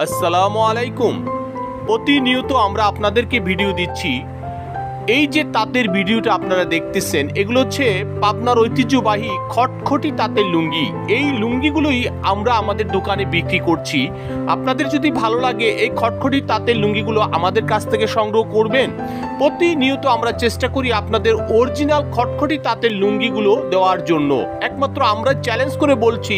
আসসালামু আলাইকুম। প্রতিনিয়ত আমরা আপনাদেরকে ভিডিও দিচ্ছি। এই যে তাঁতের ভিডিওটা আপনারা দেখতেছেন, এগুলো হচ্ছে পাবনার ঐতিহ্যবাহী খটখটি তাঁতের লুঙ্গি। এই লুঙ্গিগুলোই আমরা আমাদের দোকানে বিক্রি করছি। আপনাদের যদি ভালো লাগে এই খটখটি তাঁতের লুঙ্গিগুলো আমাদের কাছ থেকে সংগ্রহ করবেন। প্রতিনিয়ত আমরা চেষ্টা করি আপনাদের অরিজিনাল খটখটি তাঁতের লুঙ্গিগুলো দেওয়ার জন্য। একমাত্র আমরা চ্যালেঞ্জ করে বলছি,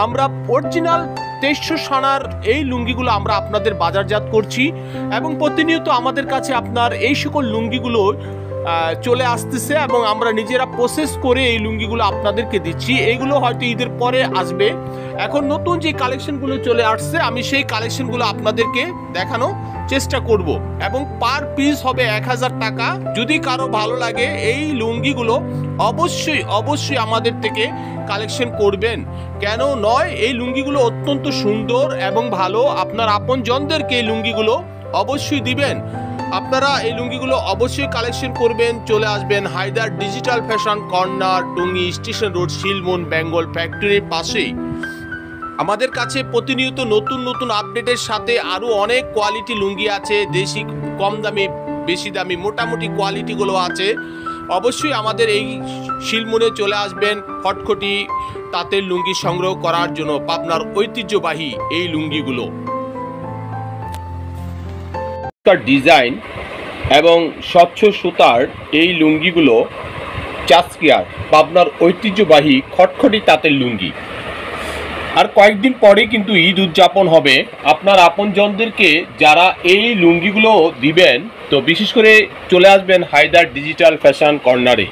আমরা অরিজিনাল 2300 সানার এই লুঙ্গিগুলো আমরা আপনাদের বাজারজাত করছি এবং প্রতিনিয়ত আমাদের কাছে আপনার এই সকল লুঙ্গিগুলো চলে আসতেছে এবং আমরা নিজেরা প্রসেস করে এই লুঙ্গিগুলো আপনাদেরকে দিচ্ছি। এইগুলো হয়তো ঈদের পরে আসবে। এখন নতুন যে কালেকশনগুলো চলে আসছে, আমি সেই কালেকশনগুলো আপনাদেরকে দেখানো চেষ্টা করব এবং পার পিস হবে 1000 টাকা। যদি কারো ভালো লাগে এই লুঙ্গিগুলো অবশ্যই আমাদের থেকে কালেকশন করবেন। কেন নয়, এই লুঙ্গিগুলো অত্যন্ত সুন্দর এবং ভালো। আপনার আপনজনদেরকে এই লুঙ্গিগুলো অবশ্যই দিবেন। আপনারা এই লুঙ্গিগুলো অবশ্যই কালেকশন করবেন। চলে আসবেন Haidar digital fashion corner, Tongi station road, Shilmun Bengal ফ্যাক্টরির পাশেই। আমাদের কাছে প্রতিনিয়ত নতুন আপডেটের সাথে আরও অনেক কোয়ালিটি লুঙ্গি আছে। দেশি, কম দামি, বেশি দামি, মোটামুটি কোয়ালিটিগুলো আছে। অবশ্যই আমাদের এই শিলমনে চলে আসবেন খটখটি তাঁতের লুঙ্গি সংগ্রহ করার জন্য। পাবনার ঐতিহ্যবাহী এই লুঙ্গিগুলো ডিজাইন এবং স্বচ্ছ সুতার এই লুঙ্গিগুলো চাষকিয়ার পাবনার ঐতিহ্যবাহী খটখটি তাঁতের লুঙ্গি। আর কয়েকদিন পরে কিন্তু ঈদ উদযাপন হবে। আপনার আপনজনদেরকে যারা এই লুঙ্গিগুলো দিবেন, তো বিশেষ করে চলে আসবেন হায়দার ডিজিটাল ফ্যাশন কর্নারে।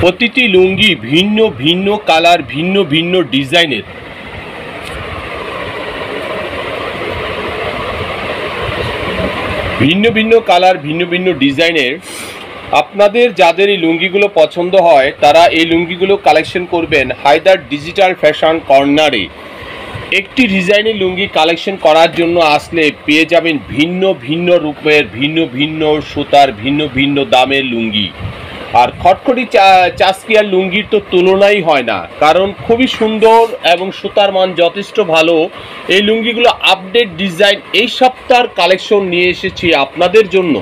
প্রতিটি লুঙ্গি ভিন্ন ভিন্ন কালার, ভিন্ন ভিন্ন ডিজাইনের। ভিন্ন ভিন্ন কালার, ভিন্ন ভিন্ন ডিজাইনের। আপনাদের যাদের এই লুঙ্গিগুলো পছন্দ হয় তারা এই লুঙ্গিগুলো কালেকশন করবেন হায়দার ডিজিটাল ফ্যাশন কর্নারে। একটি ডিজাইনের লুঙ্গি কালেকশন করার জন্য আসলে পেয়ে যাবেন ভিন্ন ভিন্ন রূপের, ভিন্ন ভিন্ন সুতার, ভিন্ন ভিন্ন দামের লুঙ্গি। আর খটখটি চাষকিয়ার লুঙ্গির তো তুলনাই হয় না, কারণ খুবই সুন্দর এবং সুতার মান যথেষ্ট ভালো। এই লুঙ্গিগুলো আপডেট ডিজাইন এই সপ্তাহের কালেকশন নিয়ে এসেছি আপনাদের জন্য।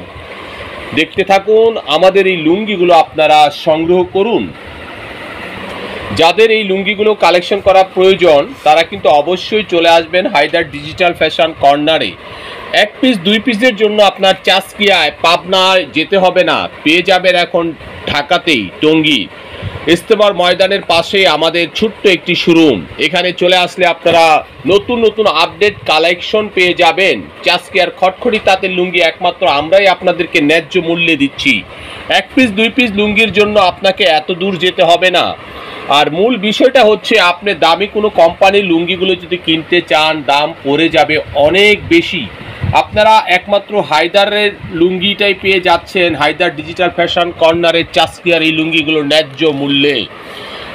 দেখতে থাকুন, আমাদের এই লুঙ্গিগুলো আপনারা সংগ্রহ করুন। যাদের এই লুঙ্গিগুলো কালেকশন করা প্রয়োজন তারা কিন্তু অবশ্যই চলে আসবেন হায়দার ডিজিটাল ফ্যাশন কর্নারে। 1 পিস 2 পিসের জন্য আপনার চাষকিয়ায়, পাবনায় যেতে হবে না, পেয়ে যাবেন এখন ঢাকাতেই টঙ্গী ইস্তেমার ময়দানের পাশে আমাদের ছোট্ট একটি শোরুম। এখানে চলে আসলে আপনারা নতুন আপডেট কালেকশন পেয়ে যাবেন। চাষকিয়ার খটখটি তাঁতের লুঙ্গি একমাত্র আমরাই আপনাদেরকে ন্যায্য মূল্যে দিচ্ছি। 1 পিস 2 পিস লুঙ্গির জন্য আপনাকে এত দূর যেতে হবে না। আর মূল বিষয়টা হচ্ছে, আপনি দামি কোনো কোম্পানির লুঙ্গিগুলো যদি কিনতে চান, দাম পড়ে যাবে অনেক বেশি। আপনারা একমাত্র হায়দারের লুঙ্গিটাই পেয়ে যাচ্ছেন হায়দার ডিজিটাল ফ্যাশন কর্নারের চাষকিয়ার এই লুঙ্গিগুলো ন্যায্য মূল্যে।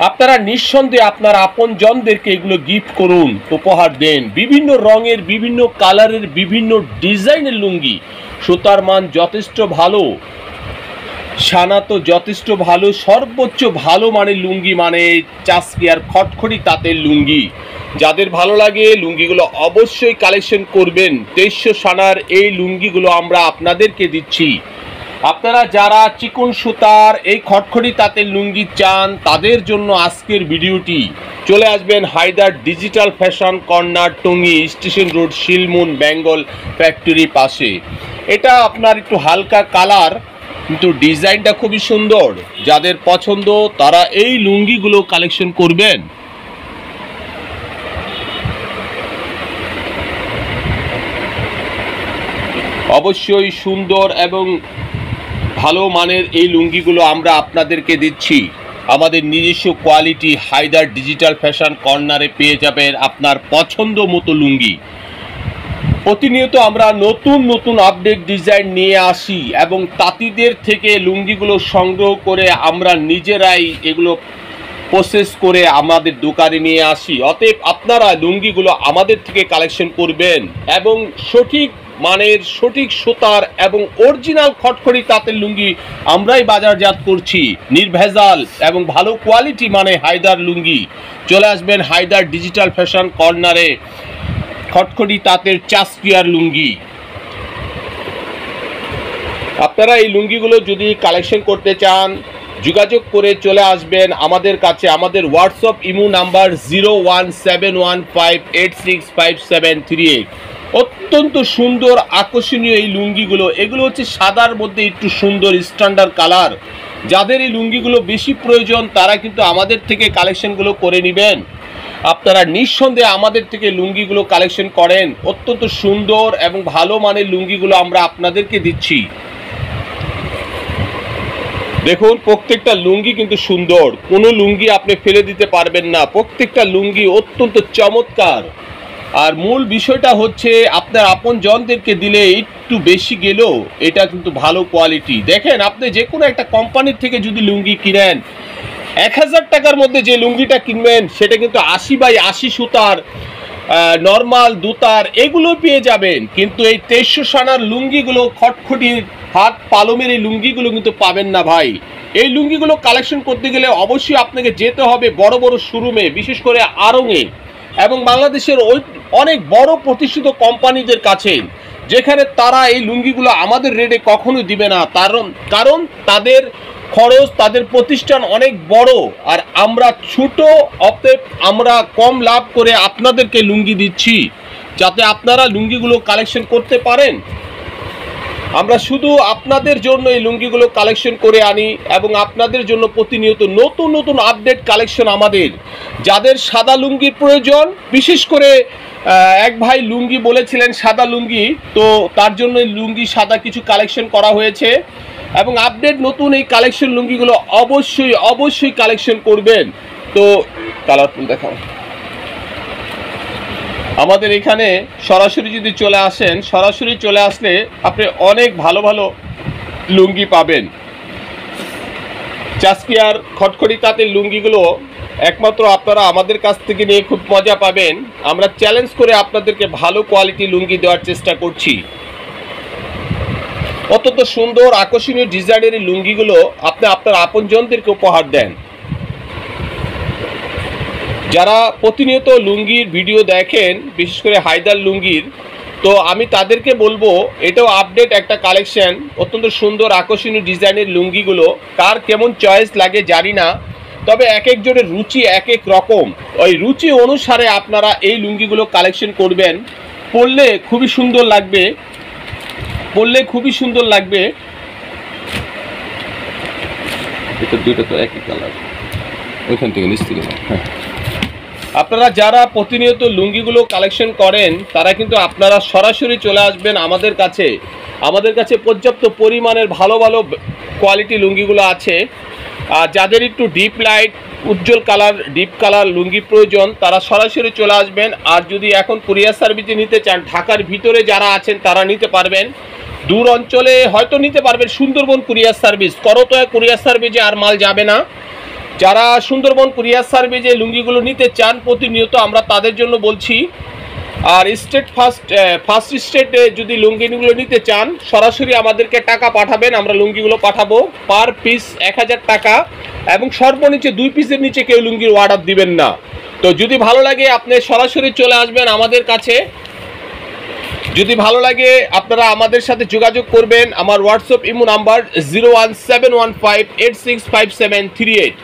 আপনারা নিঃসন্দেহে আপনার আপনজনদেরকে এগুলো গিফট করুন, উপহার দেন। বিভিন্ন রঙের, বিভিন্ন কালারের, বিভিন্ন ডিজাইনের লুঙ্গি। সুতার মান যথেষ্ট ভালো, সানা তো যথেষ্ট ভালো। সর্বোচ্চ ভালো মানের লুঙ্গি মানে চাষকিয়ার খটখটি তাঁতের লুঙ্গি। যাদের ভালো লাগে লুঙ্গিগুলো অবশ্যই কালেকশন করবেন। 2300 সানার এই লুঙ্গিগুলো আমরা আপনাদেরকে দিচ্ছি। আপনারা যারা চিকন সুতার এই খটখটি তাঁতের লুঙ্গি চান তাদের জন্য আজকের ভিডিওটি। চলে আসবেন Haidar digital fashion corner, Tongi station road, Shilmun Bengal ফ্যাক্টরির পাশে। এটা আপনার একটু হালকা কালার, কিন্তু ডিজাইনটা খুবই সুন্দর। যাদের পছন্দ তারা এই লুঙ্গিগুলো কালেকশন করবেন। অবশ্যই সুন্দর এবং ভালো মানের এই লুঙ্গিগুলো আমরা আপনাদেরকে দিচ্ছি। আমাদের নিজস্ব কোয়ালিটি হায়দার ডিজিটাল ফ্যাশন কর্নারে পেয়ে যাবেন আপনার পছন্দ মতো লুঙ্গি। প্রতিনিয়ত আমরা নতুন আপডেট ডিজাইন নিয়ে আসি এবং তাঁতিদের থেকে লুঙ্গিগুলো সংগ্রহ করে আমরা নিজেরাই এগুলো প্রসেস করে আমাদের দোকানে নিয়ে আসি। অতএব আপনারা লুঙ্গিগুলো আমাদের থেকে কালেকশন করবেন এবং সঠিক মানের সঠিক সুতার এবং অরিজিনাল খটখটি তাঁতের লুঙ্গি আমরাই বাজারজাত করছি, নির্ভেজাল এবং ভালো কোয়ালিটি মানে হায়দার লুঙ্গি। চলে আসবেন হায়দার ডিজিটাল ফ্যাশন কর্নারে, খটখটি তাঁতের চাষকিয়ার লুঙ্গি। আপনারা এই লুঙ্গিগুলো যদি কালেকশন করতে চান যোগাযোগ করে চলে আসবেন আমাদের কাছে। আমাদের হোয়াটসঅ্যাপ ইমো নাম্বার 017158657338। অত্যন্ত সুন্দর আকর্ষণীয় এই লুঙ্গিগুলো, এগুলো হচ্ছে সাদার মধ্যে একটু সুন্দর স্ট্যান্ডার্ড কালার। যাদের এই লুঙ্গিগুলো বেশি প্রয়োজন তারা কিন্তু আমাদের থেকে কালেকশনগুলো করে নেবেন। আপনারা নিঃসন্দেহে আমাদের থেকে লুঙ্গিগুলো কালেকশন করেন। অত্যন্ত সুন্দর এবং ভালো মানের লুঙ্গিগুলো আমরা আপনাদেরকে দিচ্ছি। দেখুন প্রত্যেকটা লুঙ্গি কিন্তু সুন্দর, কোনো লুঙ্গি আপনি ফেলে দিতে পারবেন না। প্রত্যেকটা লুঙ্গি অত্যন্ত চমৎকার। আর মূল বিষয়টা হচ্ছে আপনার আপন জনদেরকে দিলে একটু বেশি গেলেও এটা কিন্তু ভালো কোয়ালিটি। দেখেন আপনি যে কোনো একটা কোম্পানির থেকে যদি লুঙ্গি কিনেন 1000 টাকার মধ্যে যে লুঙ্গিটা কিনবেন সেটা কিন্তু 80x80 সুতার নর্মাল দুতার এগুলো পেয়ে যাবেন। কিন্তু এই 2300 সানার লুঙ্গিগুলো খটখটির হাত পালমের এই লুঙ্গিগুলো কিন্তু পাবেন না ভাই। এই লুঙ্গিগুলো কালেকশন করতে গেলে অবশ্যই আপনাকে যেতে হবে বড় বড় শোরুমে, বিশেষ করে আড়ংয়ে এবং বাংলাদেশের ওই অনেক বড় প্রতিষ্ঠিত কোম্পানিদের কাছে, যেখানে তারা এই লুঙ্গিগুলো আমাদের রেটে কখনো দিবে না। কারণ তাদের খরচ, তাদের প্রতিষ্ঠান অনেক বড় আর আমরা ছোট, অতএব আমরা কম লাভ করে আপনাদেরকে লুঙ্গি দিচ্ছি যাতে আপনারা লুঙ্গিগুলো কালেকশন করতে পারেন। আমরা শুধু আপনাদের জন্য এই লুঙ্গিগুলো কালেকশন করে আনি এবং আপনাদের জন্য প্রতিনিয়ত নতুন নতুন আপডেট কালেকশন আমাদের। যাদের সাদা লুঙ্গির প্রয়োজন, বিশেষ করে এক ভাই লুঙ্গি বলেছিলেন সাদা লুঙ্গি, তো তার জন্য লুঙ্গি সাদা কিছু কালেকশন করা হয়েছে এবং আপডেট নতুন এই কালেকশন লুঙ্গিগুলো অবশ্যই কালেকশন করবেন। তো কালারফুল দেখাও। আমাদের এখানে সরাসরি যদি চলে আসেন, সরাসরি চলে আসলে আপনি অনেক ভালো ভালো লুঙ্গি পাবেন। চাষকিয়ার খটখটি তাঁতের লুঙ্গিগুলো একমাত্র আপনারা আমাদের কাছ থেকে নিয়ে খুব মজা পাবেন। আমরা চ্যালেঞ্জ করে আপনাদেরকে ভালো কোয়ালিটি লুঙ্গি দেওয়ার চেষ্টা করছি। অত্যন্ত সুন্দর আকর্ষণীয় ডিজাইনের এই লুঙ্গিগুলো আপনি আপনার আপনজনদেরকে উপহার দেন। যারা প্রতিনিয়ত লুঙ্গির ভিডিও দেখেন, বিশেষ করে হায়দার লুঙ্গির, তো আমি তাদেরকে বলবো এটাও আপডেট একটা কালেকশন। অত্যন্ত সুন্দর আকর্ষণীয় ডিজাইনের লুঙ্গিগুলো কার কেমন চয়েস লাগে জানি না, তবে এক একজনের রুচি এক এক রকম। ওই রুচি অনুসারে আপনারা এই লুঙ্গিগুলো কালেকশন করবেন। পরলে খুবই সুন্দর লাগবে, পরলে খুবই সুন্দর লাগবে। এটা দুটো তো একই কালার, ওইখান থেকে নিচ থেকে। হ্যাঁ, আপনারা যারা প্রতিনিয়ত লুঙ্গিগুলো কালেকশন করেন তারা কিন্তু আপনারা সরাসরি চলে আসবেন আমাদের কাছে। আমাদের কাছে পর্যাপ্ত পরিমাণের ভালো ভালো কোয়ালিটি লুঙ্গিগুলো আছে। আর যাদের একটু ডিপ লাইট উজ্জ্বল কালার ডিপ কালার লুঙ্গি প্রয়োজন তারা সরাসরি চলে আসবেন। আর যদি এখন কুরিয়ার সার্ভিসে নিতে চান, ঢাকার ভিতরে যারা আছেন তারা নিতে পারবেন, দূর অঞ্চলে হয়তো নিতে পারবেন Sundarban courier service. Karatoya courier সার্ভিসে আর মাল যাবে না। যারা সুন্দরবন কুরিয়ার সার্ভিসে লুঙ্গিগুলো নিতে চান প্রতিনিয়ত আমরা তাদের জন্য বলছি। আর ফার্স্ট স্টেটে যদি লুঙ্গিগুলো নিতে চান সরাসরি আমাদেরকে টাকা পাঠাবেন, আমরা লুঙ্গিগুলো পাঠাবো। পার পিস 1000 টাকা এবং সর্বনিচে 2 পিসের নিচে কেউ লুঙ্গির অর্ডার দিবেন না। তো যদি ভালো লাগে আপনি সরাসরি চলে আসবেন আমাদের কাছে। যদি ভালো লাগে আপনারা আমাদের সাথে যোগাযোগ করবেন। আমার হোয়াটসঅ্যাপ ইমো নাম্বার 017158657338।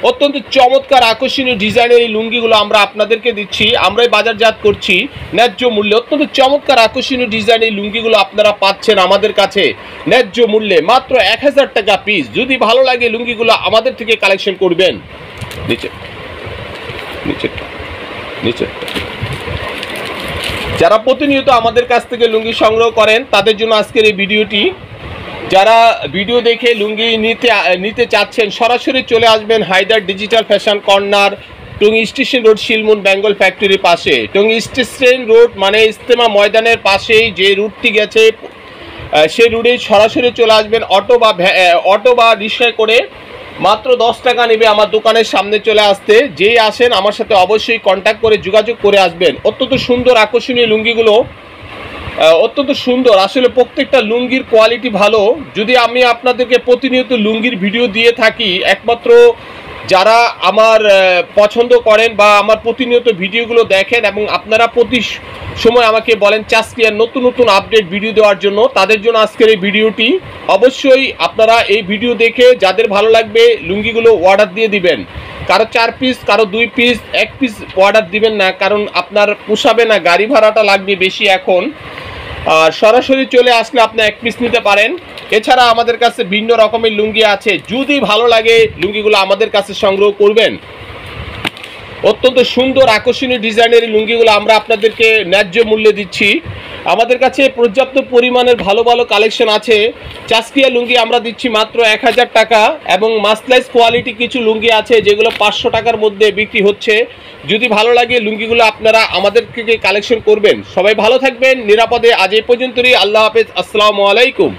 অত্যন্ত চমৎকার আকর্ষণীয় ডিজাইনের এই লুঙ্গিগুলো আমরা আপনাদেরকে দিচ্ছি, আমরাই বাজারজাত করছি ন্যায্য মূল্যে। অত্যন্ত চমৎকার আকর্ষণীয় ডিজাইনের এই লুঙ্গিগুলো আপনারা পাচ্ছেন আমাদের কাছে ন্যায্য মূল্যে, মাত্র 1000 টাকা পিস। যদি ভালো লাগে লুঙ্গিগুলো আমাদের থেকে কালেকশন করবেন। নিচে যারা প্রতিনিয়ত আমাদের কাছ থেকে লুঙ্গি সংগ্রহ করেন তাদের জন্য আজকের এই ভিডিওটি। যারা ভিডিও দেখে লুঙ্গি নিতে চাচ্ছেন সরাসরি চলে আসবেন Haidar digital fashion corner, Tongi station road, শিলমুন বেঙ্গল ফ্যাক্টরির পাশে। টঙ্গী স্টেশন রোড মানে ইজতেমা ময়দানের পাশেই যে রুটটি গেছে সেই রুটে সরাসরি চলে আসবেন। অটো বা রিক্সায় করে মাত্র 10 টাকা নেবে আমার দোকানের সামনে চলে আসতে। যেই আসেন আমার সাথে অবশ্যই কন্ট্যাক্ট করে যোগাযোগ করে আসবেন। অত্যন্ত সুন্দর আকর্ষণীয় লুঙ্গিগুলো অত্যন্ত সুন্দর। আসলে প্রত্যেকটা লুঙ্গির কোয়ালিটি ভালো। যদি আমি আপনাদেরকে প্রতিনিয়ত লুঙ্গির ভিডিও দিয়ে থাকি, একমাত্র যারা আমার পছন্দ করেন বা আমার প্রতিনিয়ত ভিডিওগুলো দেখেন এবং আপনারা প্রতি সময় আমাকে বলেন চাস্কিয়ার নতুন নতুন আপডেট ভিডিও দেওয়ার জন্য, তাদের জন্য আজকের এই ভিডিওটি। অবশ্যই আপনারা এই ভিডিও দেখে যাদের ভালো লাগবে লুঙ্গিগুলো অর্ডার দিয়ে দিবেন। কারো 4 পিস, কারো 2 পিস, 1 পিস অর্ডার দিবেন না, কারণ আপনার পোষাবে না, গাড়ি ভাড়াটা লাগবে বেশি এখন। আর সরাসরি চলে আসলে আপনি 1 পিস নিতে পারেন। এছাড়া আমাদের কাছে ভিন্ন রকমের লুঙ্গি আছে, যদি ভালো লাগে লুঙ্গিগুলো আমাদের কাছে সংগ্রহ করবেন। অত্যন্ত সুন্দর আকর্ষণীয় ডিজাইনের লুঙ্গিগুলো আমরা আপনাদেরকে ন্যায্য মূল্যে দিচ্ছি। আমাদের কাছে পর্যাপ্ত পরিমাণের ভালো ভালো কালেকশন আছে। চাস্কিয়া লুঙ্গি আমরা দিচ্ছি মাত্র 1000 টাকা, এবং মাসলাইজ কোয়ালিটি কিছু লুঙ্গি আছে যেগুলো 500 টাকার মধ্যে বিক্রি হচ্ছে। যদি ভালো লাগে লুঙ্গিগুলো আপনারা আমাদের থেকে কালেকশন করবেন। সবাই ভালো থাকবেন নিরাপদে। আজ এই পর্যন্তই। আল্লাহ হাফেজ। আসসালামু আলাইকুম।